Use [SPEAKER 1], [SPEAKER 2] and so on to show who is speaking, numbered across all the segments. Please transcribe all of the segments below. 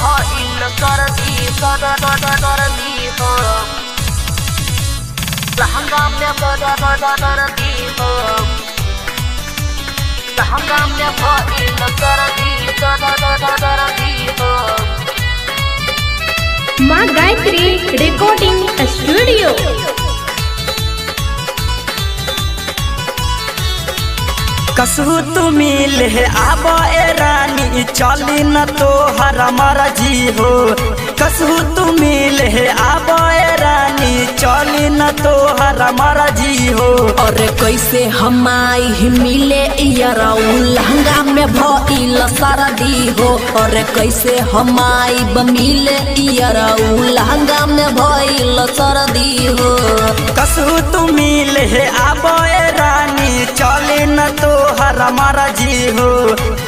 [SPEAKER 1] भइल सरदी सरदी हो लहंगा में सरदी हो लहंगा में भइल सरदी सरदी हो।
[SPEAKER 2] माँ गायत्री रिकॉर्डिंग स्टूडियो।
[SPEAKER 3] कसहु तू मिल है आब ए रानी चली न तो हर मर्जी हो। कसहु तू मिल है आब ए रानी चली न तो हर मर्जी हो।
[SPEAKER 4] और कैसे हम आई मिले याराऊ लहंगा में भइल सरदी हो। और कैसे हम आई मिले याराऊ लहंगा में भइल सरदी हो।
[SPEAKER 3] कसहु तू मिल है आब ए रानी चली न तो हर मर्जी हो।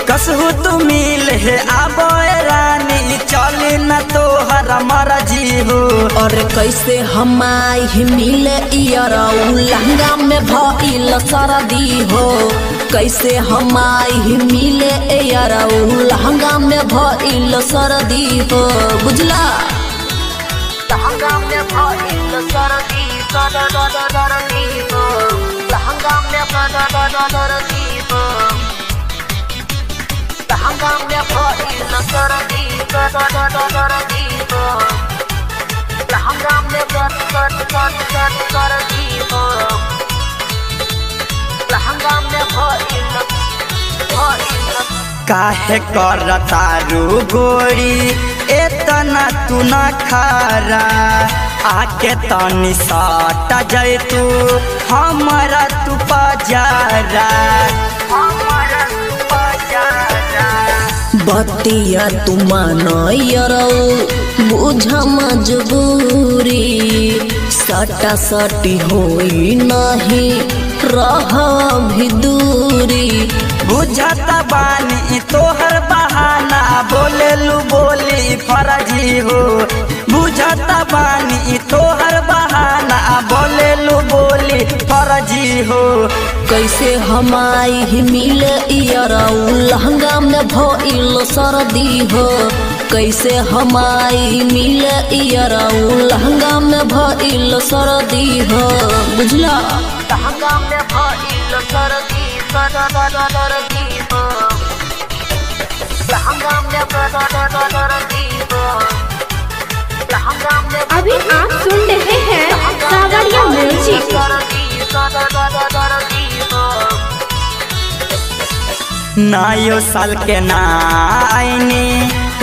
[SPEAKER 3] कसहु तू मिल है आब ए रानी चली न तो हर मर्जी हो।
[SPEAKER 4] और कैसे हम आई मिले याराऊ लहंगा में भइल सरदी हो। कैसे हम आई मिले याराऊ लहंगा में भइल सरदी हो। बुझला
[SPEAKER 1] लहंगा में भइल सरदी सरदी हो लहंगा में सरदी हो लहंगा में भइल सरदी सरदी हो लहंगा में सरदी हो लहंगा में भइल
[SPEAKER 3] काहे करतारू गोरी एतना तू न खारा। आके तनी सट जैतू हमारा तू पजारा हमारा तू पजारा।
[SPEAKER 4] बतिया तू मानयरऊ बुझ मजबूरी। सटा सटी होई नहीं रह भी दूरी।
[SPEAKER 3] बुझता बानी तोहर बहाना बोलेलू बोली फर्जी हो। बुझता बानी तोहर बहाना बोलेलू बोली फर्जी हो।
[SPEAKER 4] कैसे हम आई मिले याराऊ लहंगा में भइल सरदी हो। कैसे हम आई मिले याराऊ लहंगा में भइल सरदी हो। बुझला
[SPEAKER 1] लहंगा में भइल सरदी सरदी हो लहंगा में सरदी हो लहंगा में।
[SPEAKER 2] अभी आप सुन रहे हैं सावरिया म्यूजिक।
[SPEAKER 3] नायो साल के नाइनी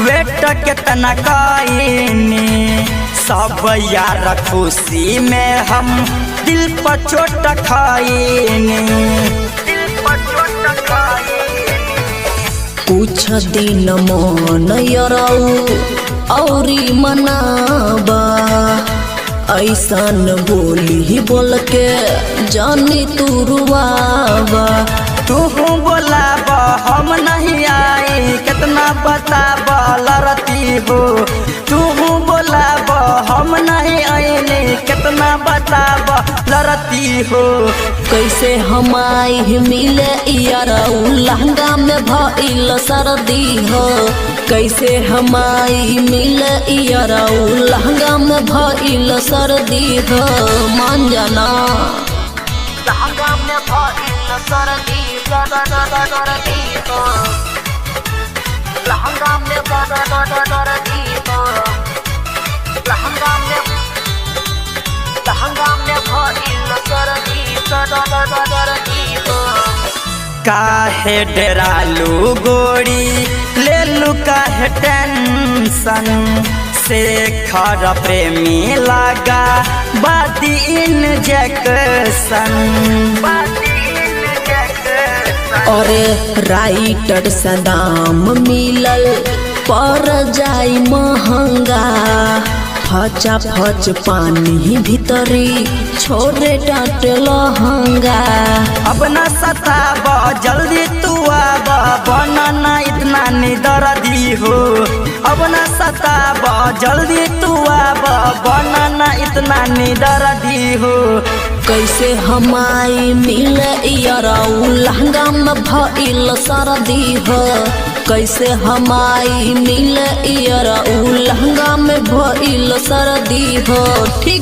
[SPEAKER 3] वेट केतना काइनी। सब यार खुशी में हम दिल पर चोट खाइनी दिल पर चोट खाइनी।
[SPEAKER 4] कुछ दिन मन यराऊ औरी मनाबा। ऐसन बोली बोल के जानी तू रुआबा।
[SPEAKER 3] तू बोलाब हम नहीं आई कितना बताब लड़ती हो। तू बोलाब हम नहीं आईनी कितना बताब लड़ती हो।
[SPEAKER 4] कैसे हम आई मिले याराऊ लहंगा में भइल सरदी हो। कैसे हम आई मिले याराऊ लहंगा में भइल सरदी हो। मान जाना
[SPEAKER 1] लहंगा में भइल सरदी सरदी हो लहंगा में सरदी हो लहंगा में भइल सरदी सरदी हो।
[SPEAKER 3] काहे डरालू गोरी लेलू काहे टेंशन। शेखर प्रेमी लगा बादी इंजेक्शन
[SPEAKER 4] और राइटर सदाम मिलल पर जाई महंगा। फचा फच पानी भीतरी छोड़े डाट लहंगा।
[SPEAKER 3] अब न सताब जल्दी तू आब बनना इतना निदर्दी हो। अब न सताब जल्दी तू आब बनना इतना निदर्दी हो।
[SPEAKER 4] कैसे हम आई मिले याराऊ लहंगा में भइल सरदी हो। कैसे हमाई मिले यारा उ लहंगा में भइल सर्दी हो। ठीक